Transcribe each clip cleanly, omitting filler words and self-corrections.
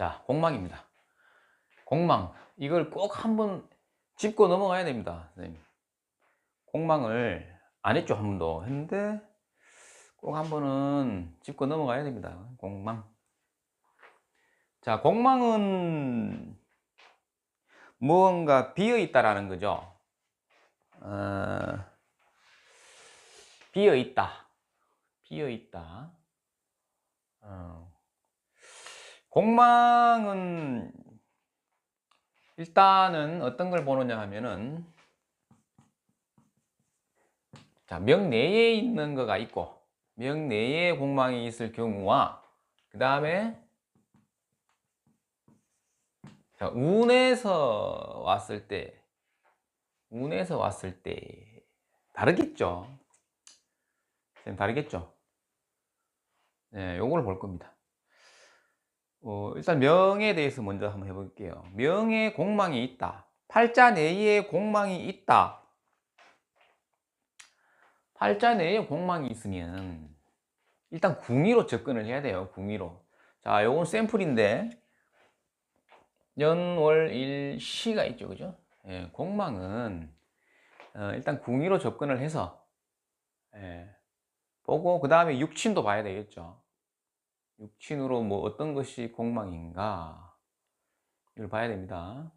자, 공망입니다. 공망. 이걸 꼭 한번 짚고 넘어가야 됩니다, 선생님. 공망을 안 했죠, 한 번도. 했는데 꼭 한 번은 짚고 넘어가야 됩니다. 공망. 자, 공망은 무언가 비어 있다라는 거죠. 비어 있다. 비어 있다. 공망은 일단은 어떤 걸 보느냐 하면은, 자, 명내에 있는 거가 있고, 명내에 공망이 있을 경우와, 그 다음에 운에서 왔을 때, 운에서 왔을 때 다르겠죠. 다르겠죠. 네, 요걸 볼 겁니다. 일단 명에 대해서 먼저 한번 해볼게요. 명에 공망이 있다. 팔자 내에 공망이 있다. 팔자 내에 공망이 있으면 일단 궁의로 접근을 해야 돼요. 궁의로. 자, 요건 샘플인데 연월일시가 있죠, 그죠? 예, 공망은 일단 궁의로 접근을 해서 보고 그 다음에 육친도 봐야 되겠죠. 육친으로 뭐 어떤 것이 공망인가 이걸 봐야 됩니다.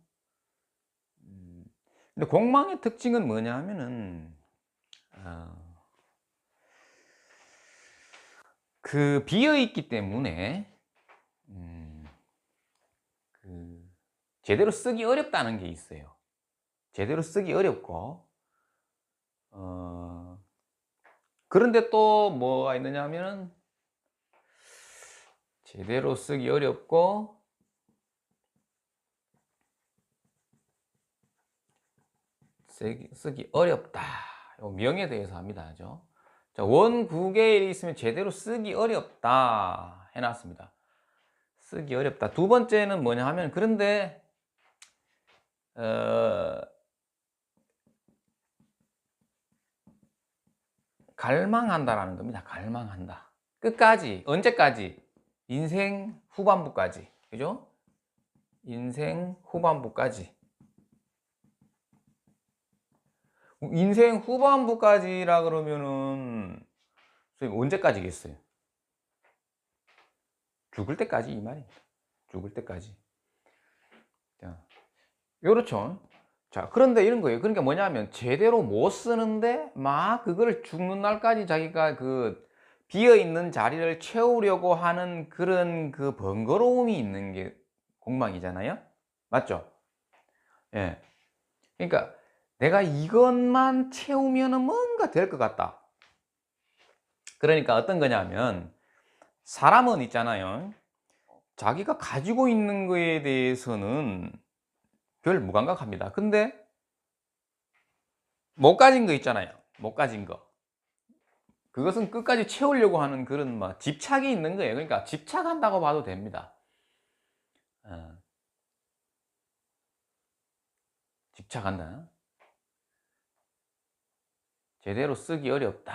근데 공망의 특징은 뭐냐 하면은 그 비어 있기 때문에 제대로 쓰기 어렵다는 게 있어요. 제대로 쓰기 어렵고 그런데 또 뭐가 있느냐 하면은 제대로 쓰기 어렵고 쓰기 어렵다. 요 명에 대해서 합니다. 그죠? 자, 원국에 있으면 제대로 쓰기 어렵다 해놨습니다. 쓰기 어렵다. 두 번째는 뭐냐 하면 그런데 갈망한다라는 겁니다. 갈망한다. 끝까지, 언제까지? 인생 후반부까지. 그죠? 인생 후반부까지. 인생 후반부까지라 그러면은 선생님 언제까지겠어요? 죽을 때까지 이 말입니다. 죽을 때까지. 자, 요렇죠. 자, 그런데 이런 거예요. 그러니까 뭐냐면 제대로 못 쓰는데 막 그걸 죽는 날까지 자기가 그 비어 있는 자리를 채우려고 하는 그런 그 번거로움이 있는 게 공망이잖아요. 맞죠? 예. 그러니까 내가 이것만 채우면은 뭔가 될 것 같다. 그러니까 어떤 거냐면 사람은 있잖아요. 자기가 가지고 있는 거에 대해서는 별 무감각합니다. 근데 못 가진 거 있잖아요. 못 가진 거. 그것은 끝까지 채우려고 하는 그런 막 집착이 있는 거예요. 그러니까 집착한다고 봐도 됩니다. 집착한다. 제대로 쓰기 어렵다.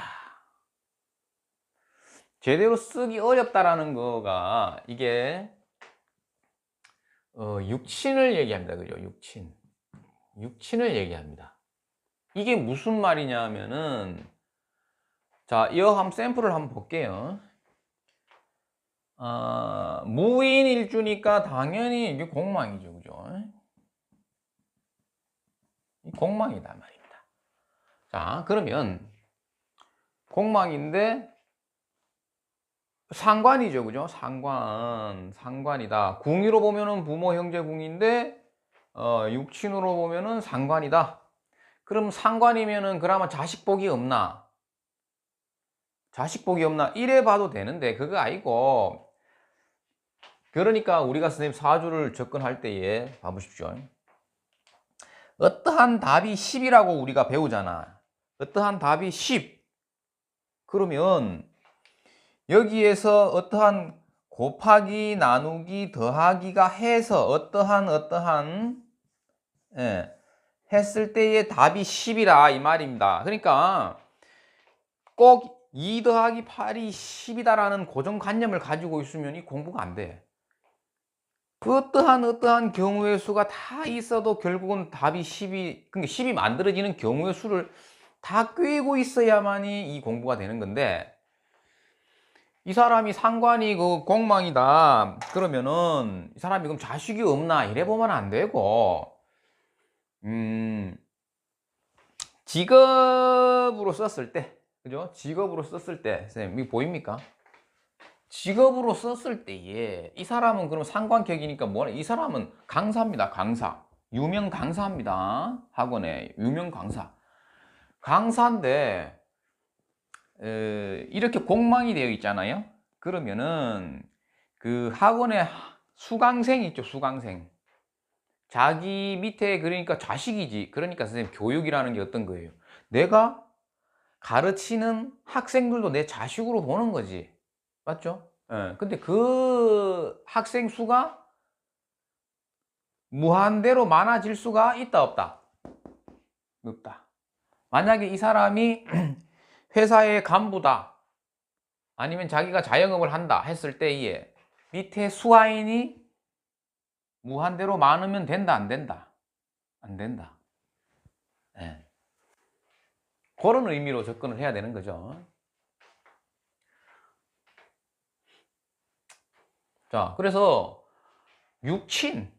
제대로 쓰기 어렵다라는 거가 이게 육친을 얘기합니다. 그죠? 육친. 육친을 얘기합니다. 이게 무슨 말이냐 하면은 자, 이거 한번 샘플을 한번 볼게요. 무인일주니까 당연히 이게 공망이죠. 그죠? 이 공망이다 말입니다. 자, 그러면 공망인데 상관이죠. 그죠? 상관이다. 궁위로 보면은 부모, 형제, 궁인데 육친으로 보면은 상관이다. 그럼 상관이면은 그나마 자식복이 없나? 자식복이 없나? 이래 봐도 되는데 그거 아니고 그러니까 우리가 선생님 사주를 접근할 때에 봐보십시오. 어떠한 답이 10이라고 우리가 배우잖아. 어떠한 답이 10. 그러면 여기에서 어떠한 곱하기, 나누기, 더하기가 해서 어떠한 했을 때의 답이 10이라 이 말입니다. 그러니까 꼭 2 더하기 8이 10이다라는 고정관념을 가지고 있으면 이 공부가 안 돼. 어떠한 경우의 수가 다 있어도 결국은 답이 10이, 그러니까 10이 만들어지는 경우의 수를 다 꿰고 있어야만이 이 공부가 되는 건데, 이 사람이 상관이 그 공망이다 그러면은 이 사람이 그럼 자식이 없나 이래 보면 안 되고, 직업으로 썼을 때, 그죠? 직업으로 썼을 때, 선생님 이거 보입니까? 직업으로 썼을 때에 이 사람은 그럼 상관격이니까 뭐래? 이 사람은 강사입니다. 강사. 유명 강사입니다. 학원에 유명 강사. 강사인데 이렇게 공망이 되어 있잖아요. 그러면은 그 학원에 수강생이 있죠. 수강생. 자기 밑에 그러니까 자식이지. 그러니까 선생님 교육이라는 게 어떤 거예요? 내가 가르치는 학생들도 내 자식으로 보는 거지. 맞죠? 예. 근데 그 학생 수가 무한대로 많아질 수가 있다, 없다? 없다. 만약에 이 사람이 회사의 간부다, 아니면 자기가 자영업을 한다 했을 때에 밑에 수하인이 무한대로 많으면 된다, 안 된다? 안 된다. 예. 그런 의미로 접근을 해야 되는 거죠. 자, 그래서 육친은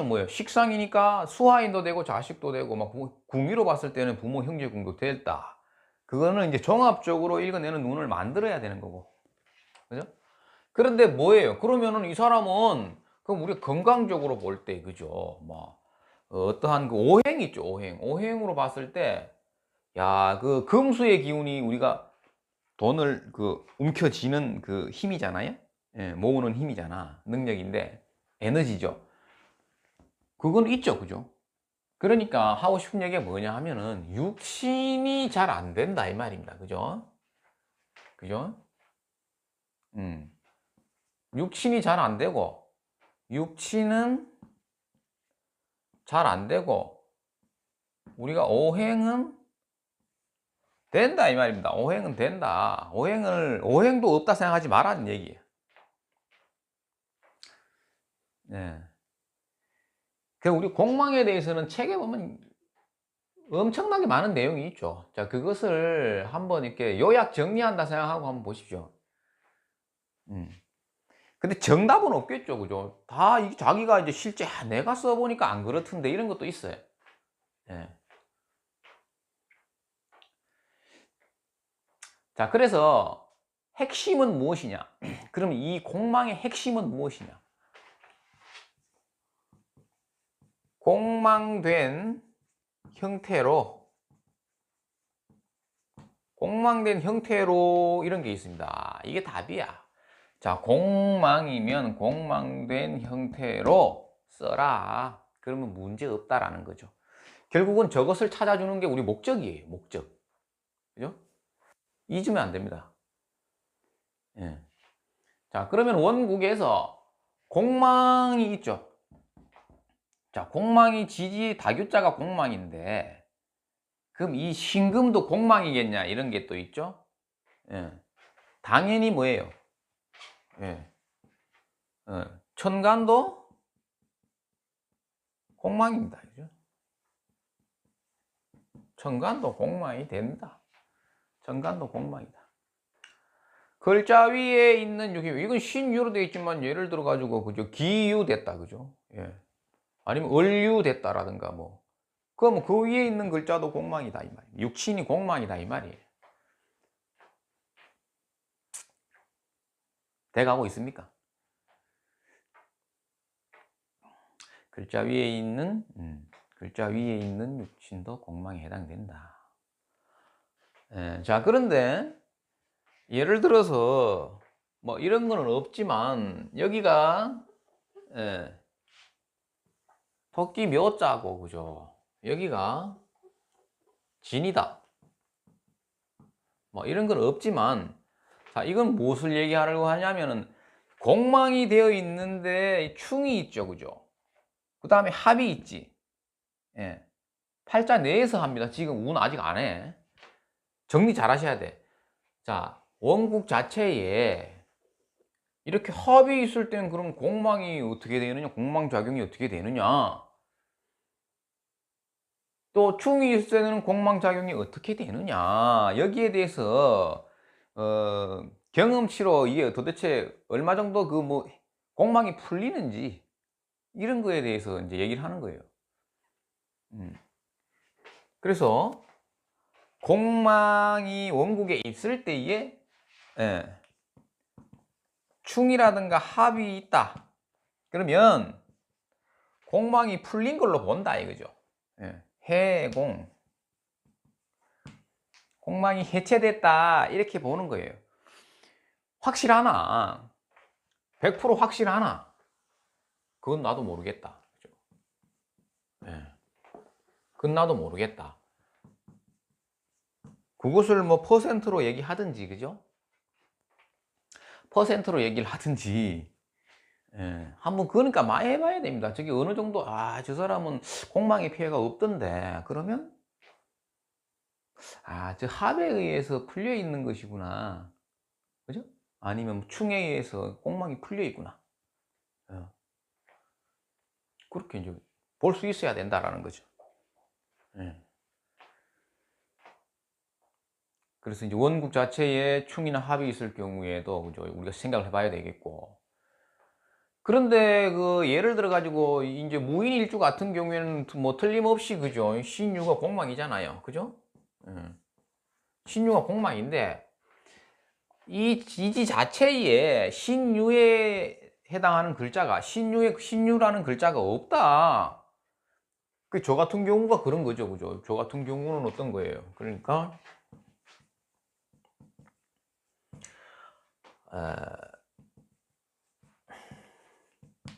뭐예요? 식상이니까 수하인도 되고 자식도 되고 막 궁위로 봤을 때는 부모 형제궁도 됐다. 그거는 이제 종합적으로 읽어내는 눈을 만들어야 되는 거고, 그죠? 그런데 뭐예요? 그러면은 이 사람은 그럼 우리가 건강적으로 볼 때, 그죠? 뭐 어떠한 그 오행 있죠, 오행으로 봤을 때, 야, 그 금수의 기운이 우리가 돈을 그 움켜쥐는 그 힘이잖아요. 예, 모으는 힘이잖아, 능력인데 에너지죠. 그건 있죠, 그죠? 그러니까 하고 싶은 얘기가 뭐냐 하면은 육신이 잘 안 된다 이 말입니다. 그죠? 그죠? 음. 육신이 잘 안 되고, 육신은 잘 안 되고, 우리가 오행은 된다 이 말입니다. 오행은 된다. 오행도 없다 생각하지 말라는 얘기예요. 네. 그 우리 공망에 대해서는 책에 보면 엄청나게 많은 내용이 있죠. 자, 그것을 한번 이렇게 요약 정리한다 생각하고 한번 보십시오. 근데 정답은 없겠죠, 그죠? 다 자기가 이제 실제 내가 써보니까 안 그렇던데 이런 것도 있어요. 예. 자, 그래서 핵심은 무엇이냐? 그럼 이 공망의 핵심은 무엇이냐? 공망된 형태로, 이런 게 있습니다. 이게 답이야. 자, 공망이면 공망된 형태로 써라. 그러면 문제 없다라는 거죠. 결국은 저것을 찾아주는 게 우리 목적이에요. 목적. 그죠? 잊으면 안 됩니다. 예. 자, 그러면 원국에서 공망이 있죠. 자, 공망이 지지 다교자가 공망인데, 그럼 이 신금도 공망이겠냐? 이런 게 또 있죠. 예. 당연히 뭐예요? 예. 천간도 공망입니다. 그죠? 천간도 공망이 된다. 천간도 공망이다. 글자 위에 있는 이건 신유로 되어 있지만 예를 들어 가지고 그죠? 기유 됐다. 그죠? 예. 아니면 을유 됐다라든가 뭐. 그럼 그 위에 있는 글자도 공망이다 이 말이에요. 육신이 공망이다 이 말이에요. 돼가고 있습니까? 글자 위에 있는 육신도 공망에 해당된다. 예, 자, 그런데 예를 들어서 뭐 이런 거는 없지만 여기가 토끼 묘자고, 그죠? 여기가 진이다. 뭐 이런 건 없지만, 자, 이건 무엇을 얘기하려고 하냐면은 공망이 되어 있는데 충이 있죠, 그죠? 그 다음에 합이 있지. 예. 팔자 내에서 합니다. 지금 운 아직 안 해. 정리 잘 하셔야 돼. 자, 원국 자체에 이렇게 합이 있을 때는 그럼 공망이 어떻게 되느냐? 공망작용이 어떻게 되느냐? 또 충이 있을 때는 공망작용이 어떻게 되느냐? 여기에 대해서 경험치로 이게 도대체 얼마 정도 그 뭐 공망이 풀리는지 이런 거에 대해서 이제 얘기를 하는 거예요. 그래서 공망이 원국에 있을 때에 예, 충이라든가 합이 있다. 그러면 공망이 풀린 걸로 본다 이거죠. 예, 해공. 공망이 해체됐다 이렇게 보는 거예요. 확실하나? 100% 확실하나? 그건 나도 모르겠다. 그죠? 예. 그건 나도 모르겠다. 그것을 뭐 퍼센트로 얘기하든지, 그죠? 퍼센트로 얘기를 하든지, 예. 한번 그러니까 많이 해봐야 됩니다. 저게 어느 정도, 저 사람은 공망의 피해가 없던데, 그러면, 저 합에 의해서 풀려 있는 것이구나. 그죠? 아니면 충에 의해서 공망이 풀려 있구나. 예. 그렇게 이제 볼 수 있어야 된다라는 거죠. 예. 그래서 이제 원국 자체에 충이나 합이 있을 경우에도 그죠? 우리가 생각을 해봐야 되겠고. 그런데 그 예를 들어 가지고 이제 무인일주 같은 경우에는 뭐 틀림없이 그죠? 신유가 공망이잖아요. 그죠? 예. 신유가 공망인데 이 지지 자체에 신유에 해당하는 글자가 신유라는 글자가 없다. 그 저 같은 경우가 그런 거죠. 그죠? 저 같은 경우는 어떤 거예요? 그러니까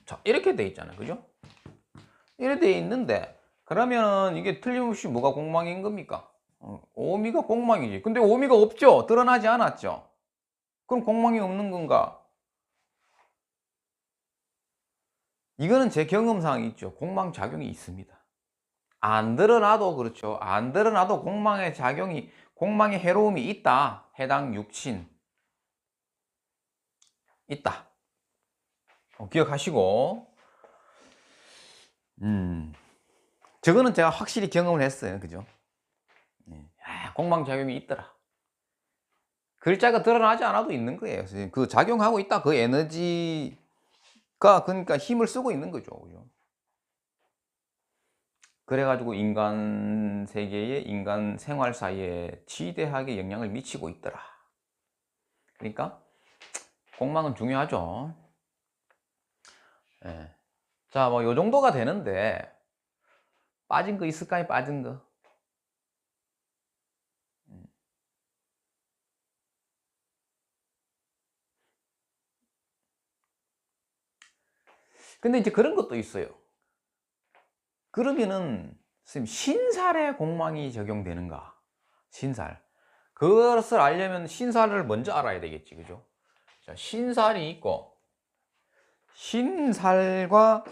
자, 이렇게 돼 있잖아요. 그죠? 이렇게 돼 있는데 그러면 이게 틀림없이 뭐가 공망인 겁니까? 오미가 공망이지. 근데 오미가 없죠. 드러나지 않았죠. 그럼 공망이 없는 건가? 이거는 제 경험상 있죠. 공망 작용이 있습니다. 안 드러나도 그렇죠. 안 드러나도 공망의 해로움이 있다. 해당 육신 있다. 기억하시고 저거는 제가 확실히 경험을 했어요. 그죠? 공망작용이 있더라. 글자가 드러나지 않아도 있는 거예요. 그 작용하고 있다. 그 에너지가 그러니까 힘을 쓰고 있는 거죠. 그죠? 그래가지고 인간 세계에 인간 생활 사이에 지대하게 영향을 미치고 있더라. 그러니까 공망은 중요하죠. 예. 자, 뭐 요 정도가 되는데 빠진 거 있을까요? 빠진 거. 근데 이제 그런 것도 있어요. 그러면은 선생님 신살에 공망이 적용되는가? 신살. 그것을 알려면 신살을 먼저 알아야 되겠지. 그죠? 자, 신살이 있고 신살과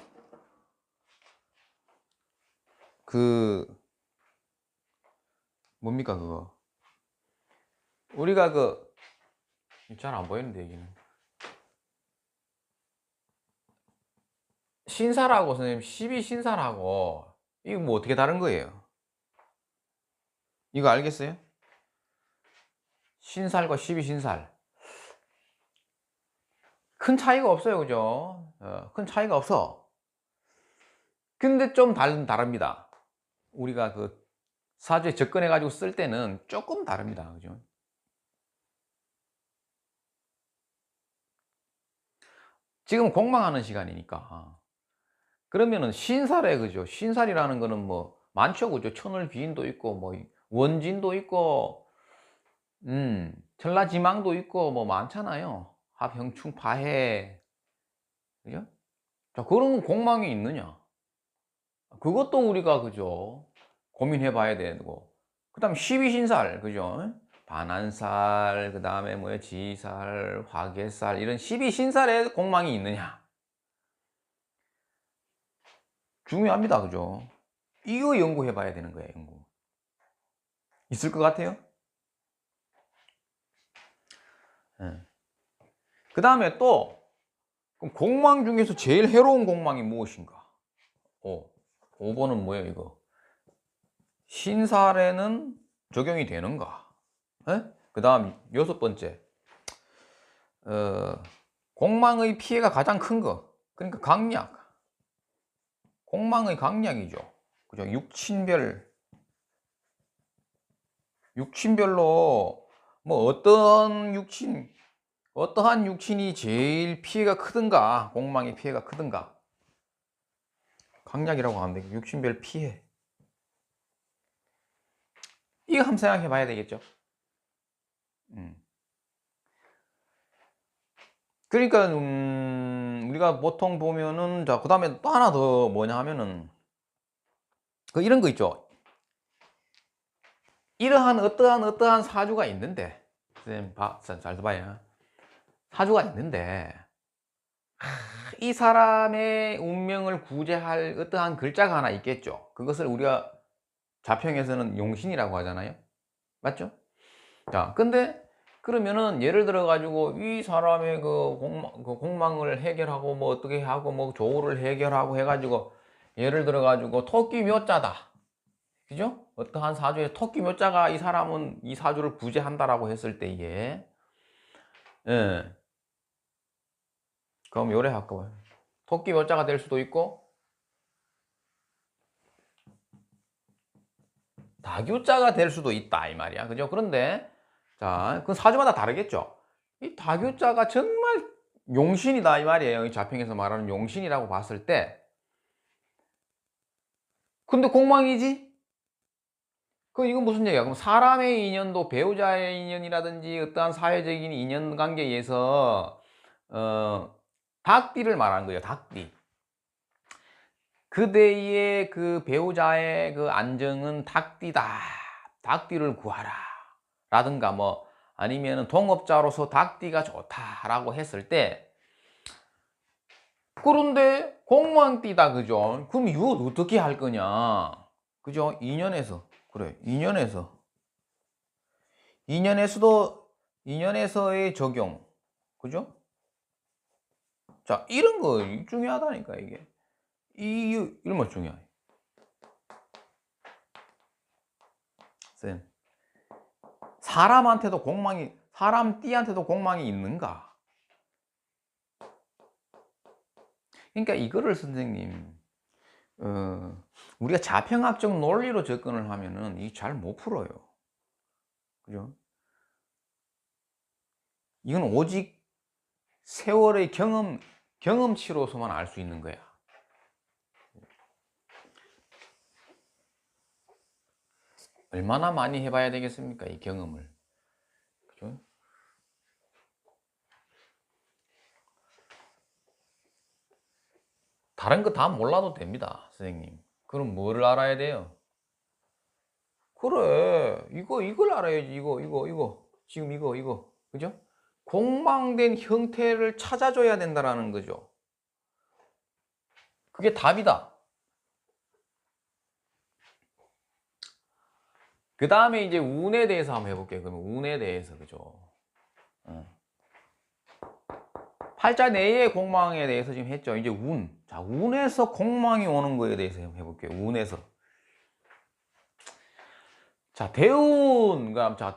그 뭡니까 그거? 우리가 그 잘 안 보이는데 여기는 신살하고 선생님 12신살하고 이거 뭐 어떻게 다른 거예요? 이거 알겠어요? 신살과 12신살 큰 차이가 없어요. 그죠? 큰 차이가 없어. 근데 좀 다릅니다. 우리가 그 사주에 접근해 가지고 쓸 때는 조금 다릅니다. 그죠? 지금 공망하는 시간이니까. 그러면은 신살에 그죠? 신살이라는 거는 뭐 많죠. 그죠? 천을귀인도 있고 뭐 원진도 있고 천라지망도 있고 뭐 많잖아요. 합형충 파해. 그죠? 자, 그런 공망이 있느냐? 그것도 우리가 그죠? 고민해 봐야 되고. 그다음 12신살. 그죠? 반한살, 그다음에 뭐야? 지살, 화개살 이런 12신살에 공망이 있느냐? 중요합니다. 그죠? 이거 연구해 봐야 되는 거예요, 연구. 있을 것 같아요? 그 다음에 또 그럼 공망 중에서 제일 해로운 공망이 무엇인가? 5번은 뭐예요, 이거? 신살에는 적용이 되는가? 그 다음 6번째. 공망의 피해가 가장 큰 거. 그러니까 강약. 공망의 강약이죠. 그죠? 육친별로 뭐 어떠한 육친이 제일 피해가 크든가, 공망의 피해가 크든가. 강약이라고 하면 되겠죠. 육친별 피해. 이거 한번 생각해 봐야 되겠죠. 그러니까 우리가 보통 보면은, 자, 그다음에 또 하나 더 뭐냐 하면은 그 이런 거 있죠. 이러한 어떠한 사주가 있는데, 선생님 잘 봐요. 사주가 있는데 이 사람의 운명을 구제할 어떠한 글자가 하나 있겠죠. 그것을 우리가 자평에서는 용신이라고 하잖아요. 맞죠? 자, 근데 그러면은 예를 들어 가지고 이 사람의 그 공망을 해결하고 뭐 어떻게 하고 뭐 조우를 해결하고 해가지고 예를 들어 가지고 토끼 묘자다, 그죠? 어떠한 사주에 토끼 묘자가 이 사람은 이 사주를 구제한다라고 했을 때에, 예, 그럼 요래 할까 토끼 묘자가 될 수도 있고 다교자가 될 수도 있다 이 말이야, 그죠? 그런데 자, 그 사주마다 다르겠죠. 이 다교자가 정말 용신이다 이 말이에요. 이 자평에서 말하는 용신이라고 봤을 때, 근데 공망이지? 그 이건 무슨 얘기야? 그럼 사람의 인연도 배우자의 인연이라든지 어떠한 사회적인 인연 관계에서 닭띠를 말하는 거예요. 닭띠. 그대의 그 배우자의 그 안정은 닭띠다. 닭띠를 구하라. 라든가 뭐 아니면 동업자로서 닭띠가 좋다라고 했을 때, 그런데 공망띠다, 그죠? 그럼 이거 어떻게 할 거냐? 그죠? 인연에서, 그래, 인연에서의 적용, 그죠? 자, 이런 거 중요하다니까, 이게. 이런 거 중요해. 쌤, 사람 띠한테도 공망이 있는가? 그러니까 이거를 선생님, 우리가 자평학적 논리로 접근을 하면은 이 잘 못 풀어요. 그죠? 이건 오직 세월의 경험치로서만 알 수 있는 거야. 얼마나 많이 해봐야 되겠습니까, 이 경험을. 그죠? 다른 거 다 몰라도 됩니다, 선생님. 그럼 뭐를 알아야 돼요? 그래, 이걸 알아야지. 이거. 지금 이거. 그죠? 공망된 형태를 찾아줘야 된다라는 거죠. 그게 답이다. 그 다음에 이제 운에 대해서 한번 해볼게요. 그러면 운에 대해서, 그죠? 팔자 내의 공망에 대해서 지금 했죠. 이제 운. 자, 운에서 공망이 오는 거에 대해서 한번 해볼게요. 운에서. 자, 대운. 그럼 자,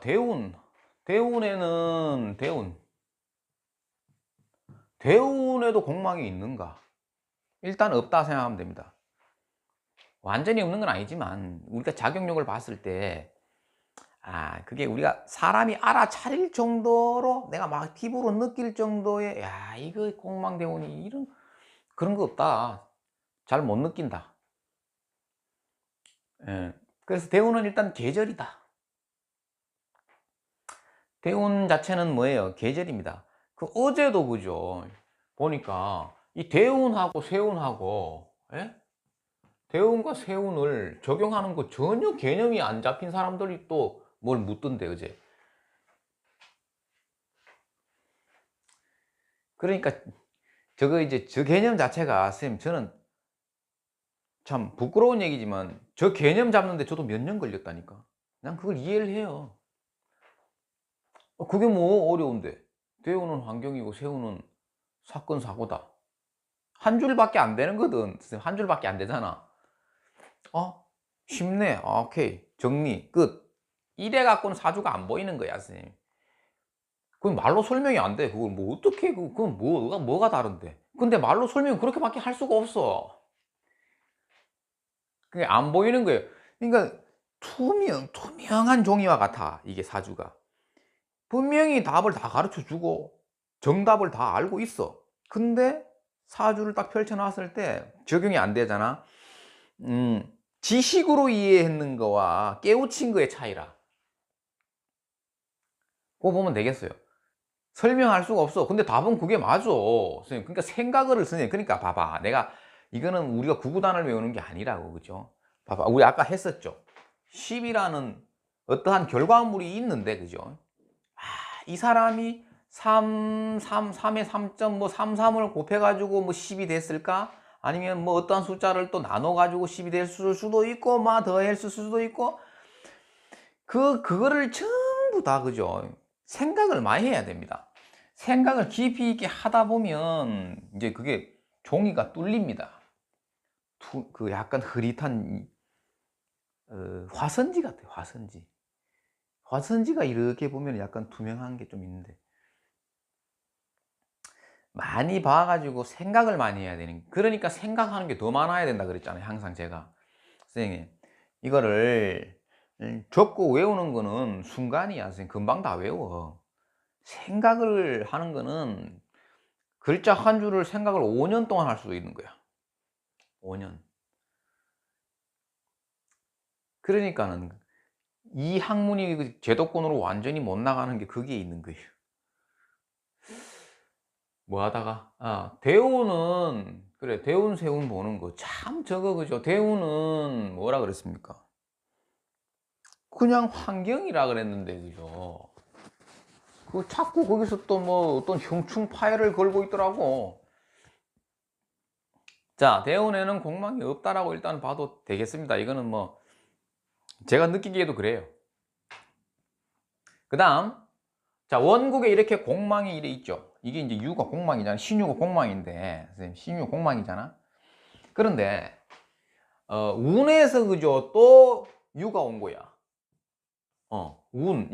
대운에도 공망이 있는가? 일단 없다 생각하면 됩니다. 완전히 없는 건 아니지만 우리가 작용력을 봤을 때, 그게 우리가 사람이 알아차릴 정도로 내가 막 피부로 느낄 정도의, 야, 이거 공망대운이 이런 그런 거 없다. 잘 못 느낀다. 예. 그래서 대운은 일단 계절이다. 대운 자체는 뭐예요? 계절입니다. 그 어제도 그죠? 보니까 이 대운하고 세운하고, 예? 대운과 세운을 적용하는 거 전혀 개념이 안 잡힌 사람들이 또 뭘 묻던데 어제. 그러니까 저거 이제 저 개념 자체가, 선생님, 저는 참 부끄러운 얘기지만 저 개념 잡는데 저도 몇 년 걸렸다니까. 난 그걸 이해를 해요. 그게 뭐 어려운데. 대우는 환경이고 세우는 사건 사고다. 한 줄밖에 안 되는 거든. 선생님, 한 줄밖에 안 되잖아. 쉽네. 오케이. 정리. 끝. 이래 갖고는 사주가 안 보이는 거야, 선생님. 그건 말로 설명이 안 돼. 그걸 뭐 어떻게, 그건 뭐가 다른데. 근데 말로 설명 그렇게밖에 할 수가 없어. 그게 안 보이는 거예요. 그러니까 투명한 종이와 같아. 이게 사주가. 분명히 답을 다 가르쳐 주고 정답을 다 알고 있어. 근데 사주를 딱 펼쳐 놨을 때 적용이 안 되잖아. 지식으로 이해했는 거와 깨우친 거의 차이라. 그거 보면 되겠어요. 설명할 수가 없어. 근데 답은 그게 맞아. 선생님. 그러니까 생각을 선생님. 그러니까 봐봐. 이거는 우리가 구구단을 외우는 게 아니라고. 그죠? 봐봐. 우리 아까 했었죠. 10이라는 어떠한 결과물이 있는데, 그죠? 이 사람이 3에 3점 뭐 33을 곱해가지고 뭐 10이 됐을까? 아니면 뭐 어떠한 숫자를 또 나눠가지고 10이 될 수도 있고, 막 더했을 수도 있고, 그거를 전부 다, 그죠? 생각을 많이 해야 됩니다. 생각을 깊이 있게 하다 보면, 이제 그게 종이가 뚫립니다. 그 약간 흐릿한, 화선지 같아요, 화선지. 화선지가 이렇게 보면 약간 투명한 게 좀 있는데. 많이 봐가지고 생각을 많이 해야 되는, 그러니까 생각하는 게 더 많아야 된다 그랬잖아요. 항상 제가. 선생님, 이거를 적고 외우는 거는 순간이야. 선생님, 금방 다 외워. 생각을 하는 거는 글자 한 줄을 생각을 5년 동안 할 수도 있는 거야. 5년. 그러니까는 이 학문이 제도권으로 완전히 못 나가는 게 그게 있는 거예요. 뭐 하다가 대우는, 그래, 대운 세운 보는 거 참 저거, 그죠? 대우는 뭐라 그랬습니까? 그냥 환경이라 그랬는데, 그죠? 그 자꾸 거기서 또 뭐 어떤 형충 파열을 걸고 있더라고. 자, 대운에는 공망이 없다라고 일단 봐도 되겠습니다. 이거는 뭐 제가 느끼기에도 그래요. 그 다음, 자, 원국에 이렇게 공망이 이래 있죠. 이게 이제 유가 공망이잖아. 신유가 공망인데, 선생님, 신유 공망이잖아. 그런데 운에서, 그죠, 또 유가 온 거야. 이거는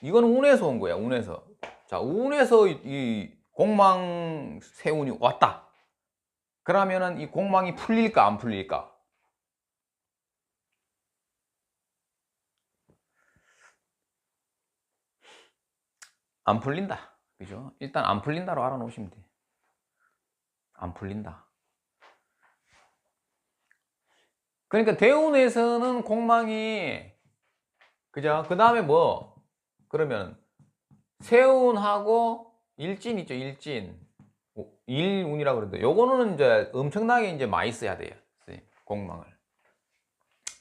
이거는 운에서 온 거야. 운에서. 자, 운에서 이 공망 세운이 왔다. 그러면은 이 공망이 풀릴까 안 풀릴까? 안 풀린다. 그죠? 일단 안 풀린다로 알아놓으시면 돼. 안 풀린다. 그러니까 대운에서는 공망이, 그죠? 그 다음에 뭐, 그러면 세운하고 일진 있죠, 일진. 일운이라고 그러는데, 요거는 이제 엄청나게 이제 많이 써야 돼요. 공망을.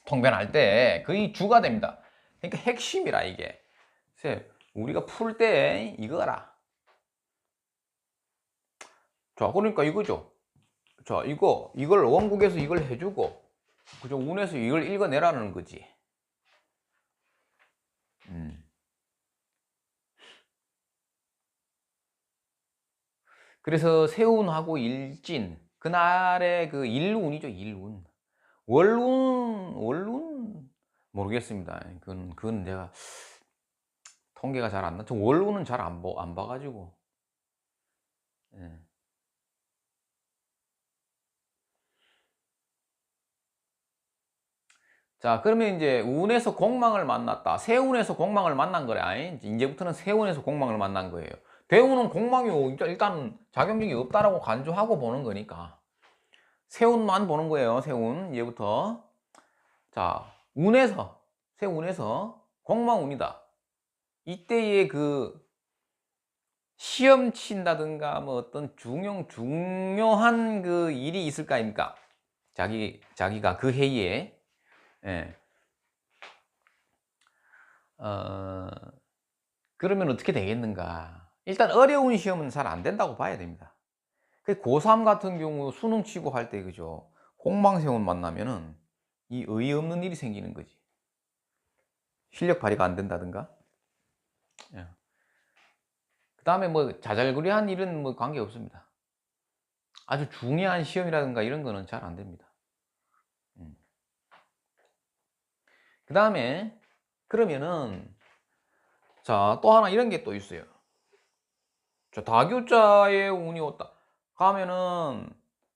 통변할 때 거의 주가 됩니다. 그러니까 핵심이라, 이게. 우리가 풀 때 이거라. 자, 그러니까 이거죠. 자, 이걸 원국에서 이걸 해주고, 그죠? 운에서 이걸 읽어내라는 거지. 그래서 세운하고 일진, 그날의 그 일운이죠, 일운. 월운 모르겠습니다. 그건 내가 통계가 잘 안 나. 저 월운은 잘 안 봐가지고. 예. 자, 그러면 이제 운에서 공망을 만났다. 세운에서 공망을 만난 거래. 이제부터는 세운에서 공망을 만난 거예요. 대운은 공망이 일단 작용력이 없다라고 간주하고 보는 거니까. 세운만 보는 거예요. 세운. 이제부터. 자, 세운에서 공망운이다. 이때의 그 시험 친다든가 뭐 어떤 중요한 그 일이 있을 거 아닙니까? 자기가 그 해에. 예. 그러면 어떻게 되겠는가? 일단 어려운 시험은 잘 안 된다고 봐야 됩니다. 고3 같은 경우 수능 치고 할 때, 그죠? 공망세운 만나면은 이 어이없는 일이 생기는 거지. 실력 발휘가 안 된다든가. 예. 그 다음에 뭐 자잘구레한 일은 뭐 관계 없습니다. 아주 중요한 시험이라든가 이런 거는 잘 안 됩니다. 그 다음에 그러면은 자, 또 하나 이런 게 또 있어요. 자, 다교자의 운이 왔다 가면은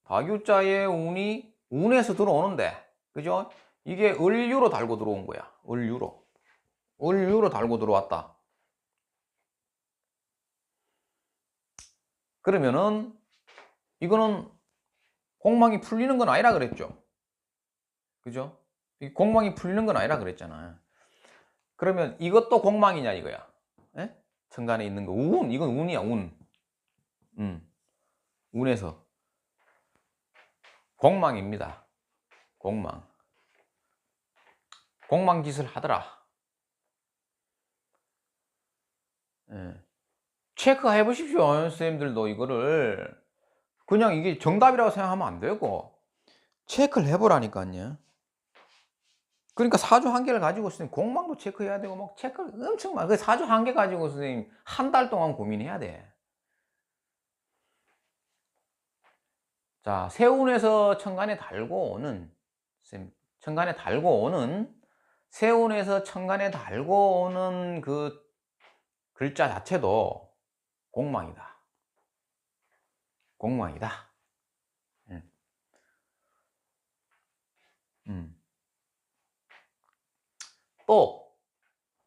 다교자의 운이 운에서 들어오는데, 그죠? 이게 을유로 달고 들어온 거야. 을유로 달고 들어왔다. 그러면은 이거는 공망이 풀리는 건 아니라 그랬죠. 그죠? 이 공망이 풀리는 건 아니라 그랬잖아. 그러면 이것도 공망이냐 이거야. 예? 천간에 있는 거 운, 이건 운이야, 운. 운에서 공망입니다. 공망 짓을 하더라. 예. 체크해 보십시오. 선생님들도 이거를 그냥 이게 정답이라고 생각하면 안 되고 체크를 해보라니까요. 그러니까 사주 한 개를 가지고 선생님 공망도 체크해야 되고 막 체크를 엄청 많아. 그 사주 한 개 가지고 선생님 한 달 동안 고민해야 돼. 자, 세운에서 천간에 달고 오는 선생님, 천간에 달고 오는 세운에서 천간에 달고 오는 그 글자 자체도 공망이다. 공망이다. 음. 또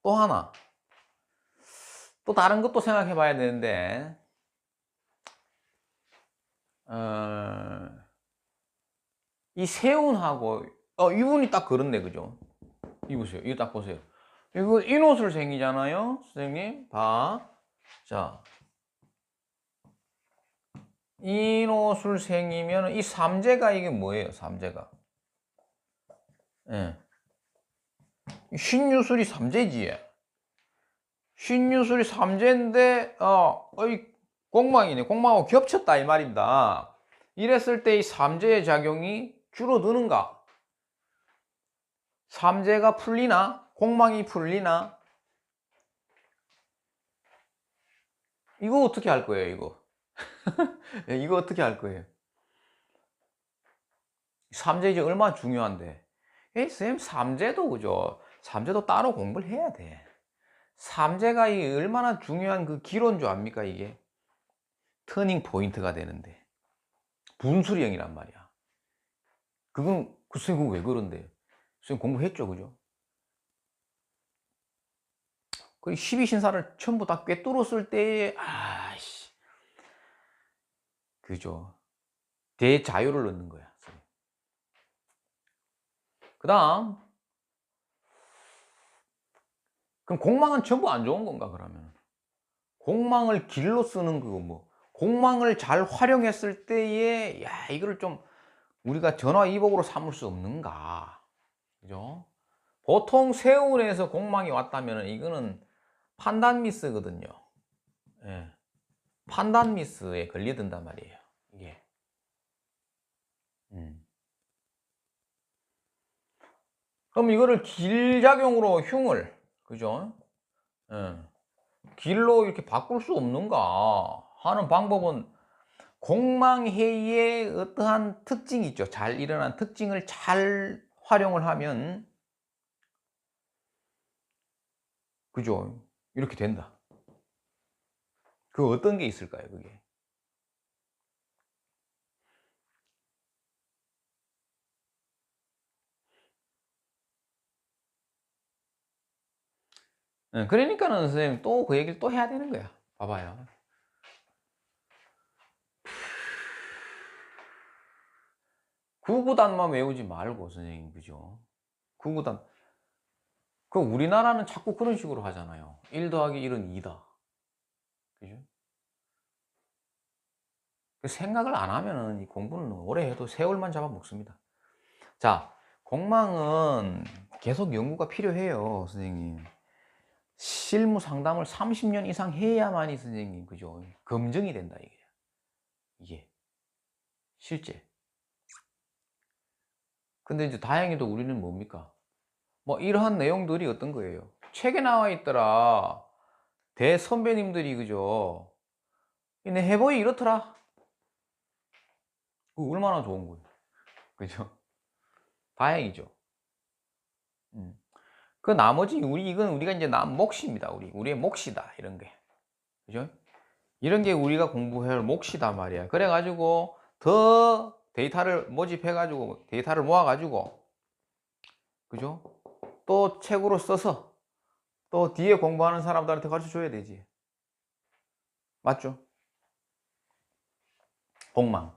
하나. 또 다른 것도 생각해 봐야 되는데, 이 세운하고, 이분이 딱 그렇네, 그죠? 이보세요. 이거 딱 보세요. 이거 인옷을생이잖아요, 선생님. 봐. 자. 인옷을생이면 이 삼재가 이게 뭐예요, 삼재가? 예. 신유술이 삼재지. 신유술이 삼재인데, 이 공망이네. 공망하고 겹쳤다, 이 말입니다. 이랬을 때 이 삼재의 작용이 줄어드는가? 삼재가 풀리나? 공망이 풀리나? 이거 어떻게 할 거예요, 이거? 이거 어떻게 할 거예요? 삼재 이제 얼마나 중요한데. 쌤, 삼재도 그죠? 삼재도 따로 공부를 해야 돼. 삼재가 이 얼마나 중요한 그 기로인 줄 압니까, 이게? 터닝 포인트가 되는데. 분수령이란 말이야. 그건, 선생님, 그건 왜 그런데? 선생님 공부했죠, 그죠? 그 12신사를 전부 다 꿰뚫었을 때에, 그죠. 대자유를 넣는 거야. 그 다음, 그럼 공망은 전부 안 좋은 건가, 그러면? 공망을 길로 쓰는 그거 뭐, 공망을 잘 활용했을 때에, 이거를 좀 우리가 전화위복으로 삼을 수 없는가. 그죠? 보통 세운에서 공망이 왔다면 이거는 판단 미스거든요. 예. 판단 미스에 걸려든단 말이에요. 이게. 그럼 이거를 길작용으로 흉을, 그죠? 예. 길로 이렇게 바꿀 수 없는가 하는 방법은 공망회의의 어떠한 특징이 있죠. 잘 일어난 특징을 잘 활용을 하면, 그죠? 이렇게 된다. 그 어떤 게 있을까요, 그게? 그러니까는 선생님 또 그 얘기를 또 해야 되는 거야. 봐봐요. 구구단만 외우지 말고 선생님, 그죠? 구구단. 그 우리나라는 자꾸 그런 식으로 하잖아요. 1 더하기 1은 2다. 그죠? 생각을 안 하면은 이 공부는 오래 해도 세월만 잡아먹습니다. 자, 공망은 계속 연구가 필요해요, 선생님. 실무 상담을 30년 이상 해야만이 선생님, 그죠? 검증이 된다, 이게. 실제. 근데 이제 다행히도 우리는 뭡니까? 뭐 이러한 내용들이 어떤 거예요? 책에 나와 있더라. 대선배님들이, 그죠? 내 해보이 이렇더라. 얼마나 좋은 거예요. 그죠? 다행이죠. 그 나머지 이건 우리가 이제 몫입니다. 우리의 몫이다. 이런 게. 그죠? 이런 게 우리가 공부해야 할 몫이다 말이야. 그래 가지고 더 데이터를 모집해 가지고 데이터를 모아 가지고, 그죠? 또 책으로 써서 또 뒤에 공부하는 사람들한테 가르쳐 줘야 되지. 맞죠? 공망.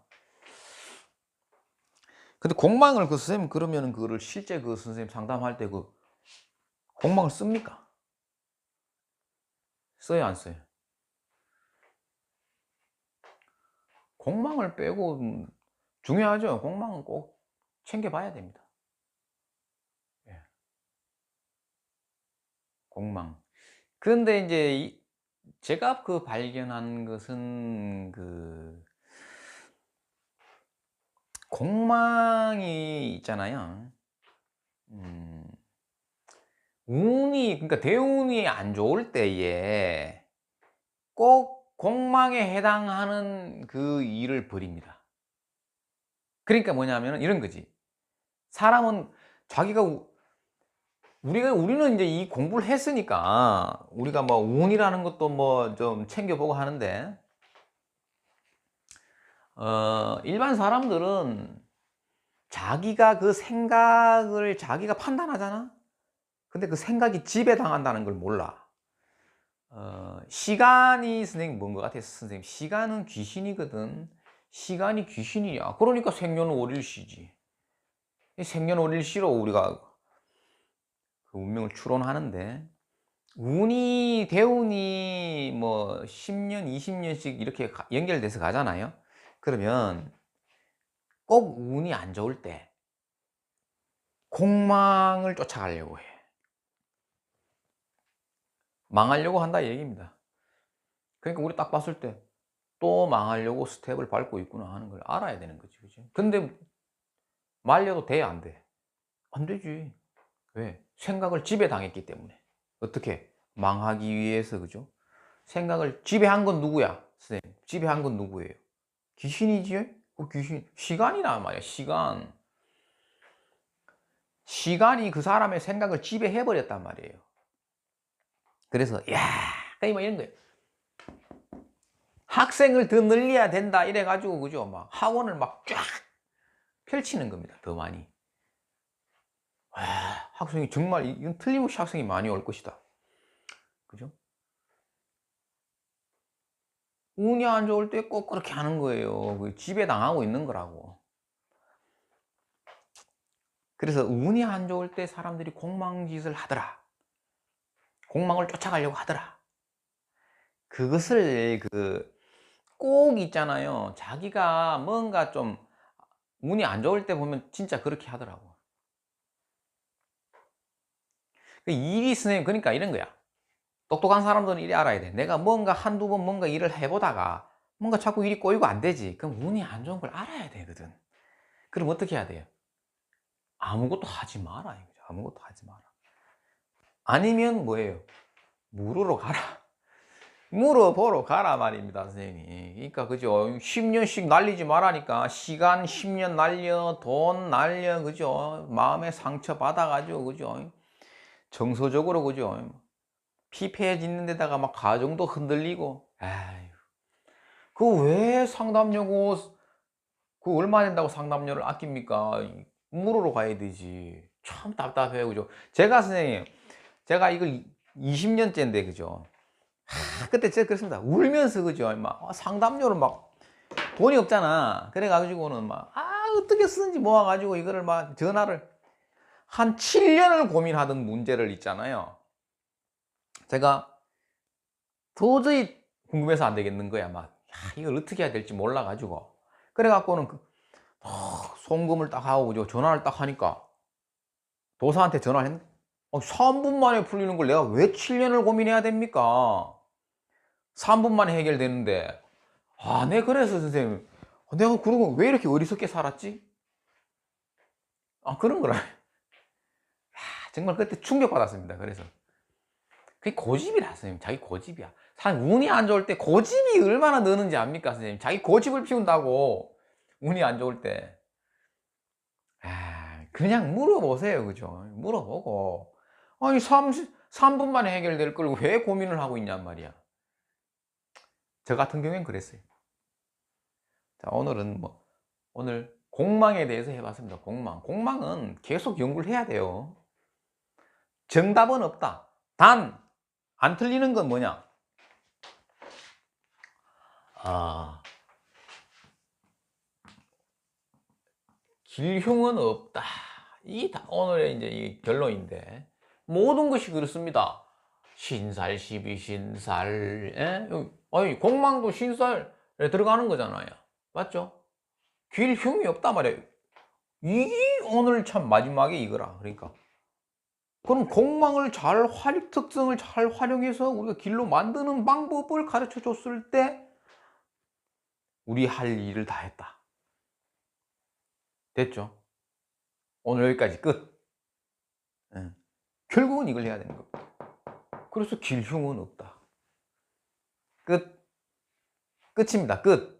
근데 공망을 선생님 그러면은 그거를 실제 선생님 상담할 때 공망을 씁니까? 써요, 안 써요? 공망을 빼고 중요하죠. 공망은 꼭 챙겨봐야 됩니다. 예. 공망. 그런데 이제 제가 발견한 것은 공망이 있잖아요. 그러니까 대운이 안 좋을 때에 꼭 공망에 해당하는 그 일을 벌입니다. 그러니까 뭐냐면 이런 거지. 사람은 자기가 우리는 이제 이 공부를 했으니까 우리가 뭐 운이라는 것도 뭐 좀 챙겨보고 하는데, 일반 사람들은 자기가 그 생각을 자기가 판단하잖아. 근데 그 생각이 지배당한다는 걸 몰라. 시간이 선생님 뭔 것 같아요? 선생님, 시간은 귀신이거든. 시간이 귀신이야. 그러니까 생년월일시지. 생년월일시로 우리가 그 운명을 추론하는데, 대운이 뭐 10년, 20년씩 이렇게 연결돼서 가잖아요. 그러면 꼭 운이 안 좋을 때 공망을 쫓아가려고 해. 망하려고 한다 이 얘기입니다. 그러니까 우리 딱 봤을 때 또 망하려고 스텝을 밟고 있구나 하는 걸 알아야 되는 거지. 그죠? 근데 말려도 돼, 안 돼? 안 되지. 왜? 생각을 지배당했기 때문에. 어떻게? 망하기 위해서, 그죠? 생각을 지배한 건 누구야? 선생님, 지배한 건 누구예요? 귀신이지요? 그 귀신, 시간이란 말이야, 시간. 시간이 그 사람의 생각을 지배해버렸단 말이에요. 그래서, 야, 뭐 이런 거예요. 학생을 더 늘려야 된다, 이래가지고, 그죠? 막 학원을 막 쫙 펼치는 겁니다, 더 많이. 와, 학생이 정말, 이건 틀림없이 학생이 많이 올 것이다. 그죠? 운이 안 좋을 때 꼭 그렇게 하는 거예요. 지배당하고 있는 거라고. 그래서 운이 안 좋을 때 사람들이 공망짓을 하더라. 공망을 쫓아가려고 하더라. 그것을 꼭 있잖아요. 자기가 뭔가 좀 운이 안 좋을 때 보면 진짜 그렇게 하더라고. 일이 있으면 그러니까 이런 거야. 똑똑한 사람들은 이리 알아야 돼. 내가 뭔가 한두 번 뭔가 일을 해보다가 뭔가 자꾸 일이 꼬이고 안 되지. 그럼 운이 안 좋은 걸 알아야 되거든. 그럼 어떻게 해야 돼요? 아무것도 하지 마라. 이거죠. 아무것도 하지 마라. 아니면 뭐예요? 물으러 가라. 물어보러 가라 말입니다, 선생님이. 그러니까 그죠? 10년씩 날리지 말라니까. 시간 10년 날려, 돈 날려, 그죠? 마음에 상처 받아가지고, 그죠? 정서적으로, 그죠? 피폐해지는 데다가 막 가정도 흔들리고. 아휴, 그 왜 상담료고, 그 얼마 된다고 상담료를 아낍니까? 물으러 가야 되지. 참 답답해요, 그죠? 선생님, 제가 이걸 20년째인데, 그죠? 그때 제가 그랬습니다. 울면서, 그죠? 막 상담료를 막 돈이 없잖아. 그래가지고는 어떻게 쓰는지 모아가지고 이거를 막 전화를 한 7년을 고민하던 문제를 있잖아요. 제가 도저히 궁금해서 안 되겠는 거야. 이걸 어떻게 해야 될지 몰라가지고. 그래갖고는 송금을 딱 하고, 그죠? 전화를 딱 하니까 도사한테 전화를 했는데, 3분 만에 풀리는 걸 내가 왜 7년을 고민해야 됩니까? 3분 만에 해결되는데. 네, 그래서 선생님, 내가 그러고 왜 이렇게 어리석게 살았지? 그런 거라. 정말 그때 충격받았습니다. 그래서. 그게 고집이라, 선생님. 자기 고집이야. 사실 운이 안 좋을 때 고집이 얼마나 느는지 압니까, 선생님? 자기 고집을 피운다고 운이 안 좋을 때. 그냥 물어보세요. 그죠? 물어보고. 아니, 3분 만에 해결될 걸 왜 고민을 하고 있냔 말이야. 저 같은 경우엔 그랬어요. 자, 오늘은 오늘 공망에 대해서 해봤습니다. 공망. 공망은 계속 연구를 해야 돼요. 정답은 없다. 단, 안 틀리는 건 뭐냐? 길흉은 없다. 이 오늘의 이제 이 결론인데, 모든 것이 그렇습니다. 신살, 십이신살, 아니, 공망도 신살에 들어가는 거잖아요. 맞죠? 길흉이 없단 말이에요. 이게 오늘 참 마지막에 이거라. 그러니까. 그럼 공망을 특성을 잘 활용해서 우리가 길로 만드는 방법을 가르쳐 줬을 때, 우리 할 일을 다 했다. 됐죠? 오늘 여기까지 끝. 결국은 이걸 해야 되는 겁니다. 그래서 길흉은 없다. 끝. 끝입니다. 끝.